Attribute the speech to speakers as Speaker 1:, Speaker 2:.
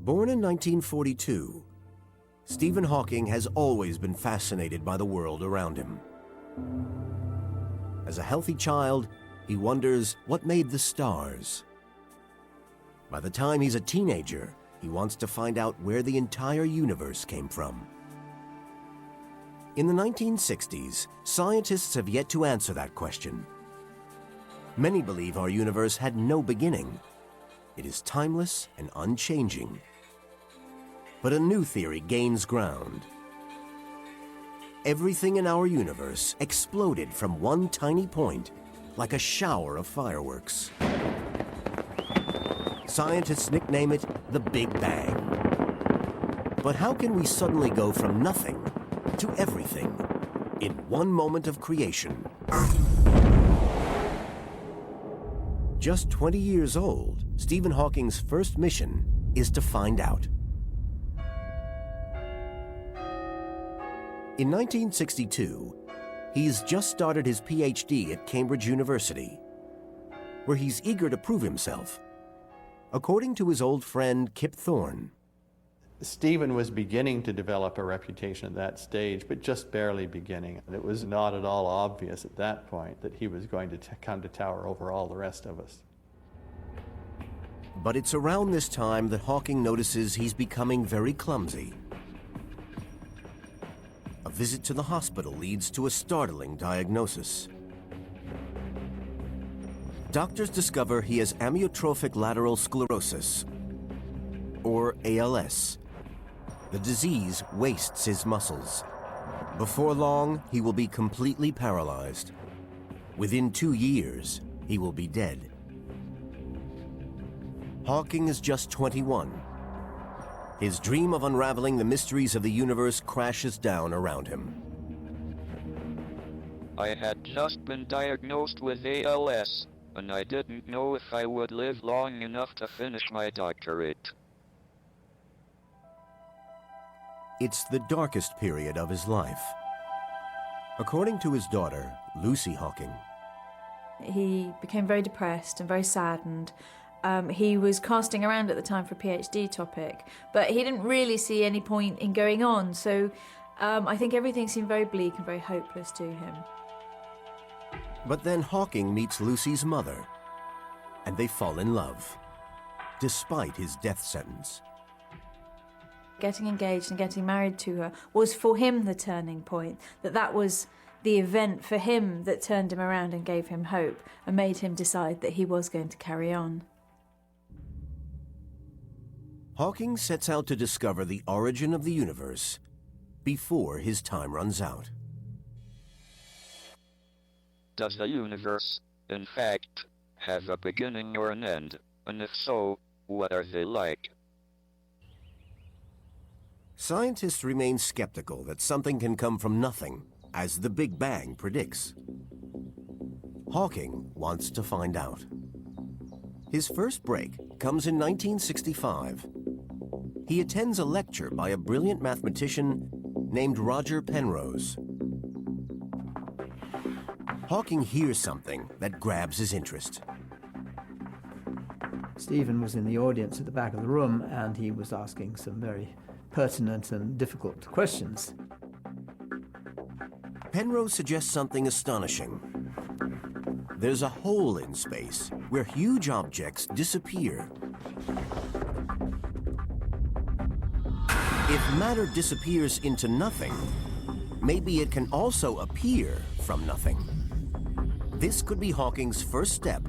Speaker 1: Born in 1942, Stephen Hawking has always been fascinated by the world around him. As a healthy child, he wonders what made the stars. By the time he's a teenager, he wants to find out where the entire universe came from. In the 1960s, scientists have yet to answer that question. Many believe our universe had no beginning. It is timeless and unchanging. But a new theory gains ground. Everything in our universe exploded from one tiny point, like a shower of fireworks. Scientists nickname it the Big Bang. But how can we suddenly go from nothing to everything in one moment of creation? Just 20 years old, Stephen Hawking's first mission is to find out. In 1962, he's just started his PhD at Cambridge University, where he's eager to prove himself. According to his old friend Kip Thorne,
Speaker 2: Stephen was beginning to develop a reputation at that stage, but just barely beginning. It was not at all obvious at that point that he was going to come to tower over all the rest of us.
Speaker 1: But it's around this time that Hawking notices he's becoming very clumsy. A visit to the hospital leads to a startling diagnosis. Doctors discover he has amyotrophic lateral sclerosis, or ALS. The disease wastes his muscles. Before long, he will be completely paralyzed. Within 2 years, he will be dead. Hawking is just 21. His dream of unraveling the mysteries of the universe crashes down around him.
Speaker 3: I had just been diagnosed with ALS, and I didn't know if I would live long enough to finish my doctorate.
Speaker 1: It's the darkest period of his life. According to his daughter, Lucy Hawking,
Speaker 4: he became very depressed and very saddened. He was casting around at the time for a PhD topic, but he didn't really see any point in going on, so I think everything seemed very bleak and very hopeless to him.
Speaker 1: But then Hawking meets Lucy's mother, and they fall in love, despite his death sentence.
Speaker 4: Getting engaged and getting married to her was for him the turning point, that was the event for him that turned him around and gave him hope and made him decide that he was going to carry on.
Speaker 1: Hawking sets out to discover the origin of the universe before his time runs out.
Speaker 3: Does the universe, in fact, have a beginning or an end? And if so, what are they like?
Speaker 1: Scientists remain skeptical that something can come from nothing, as the Big Bang predicts. Hawking wants to find out. His first break comes in 1965. He attends a lecture by a brilliant mathematician named Roger Penrose. Hawking hears something that grabs his interest.
Speaker 5: Stephen was in the audience at the back of the room, and he was asking some very pertinent and difficult questions.
Speaker 1: Penrose suggests something astonishing. There's a hole in space where huge objects disappear. If matter disappears into nothing, maybe it can also appear from nothing. This could be Hawking's first step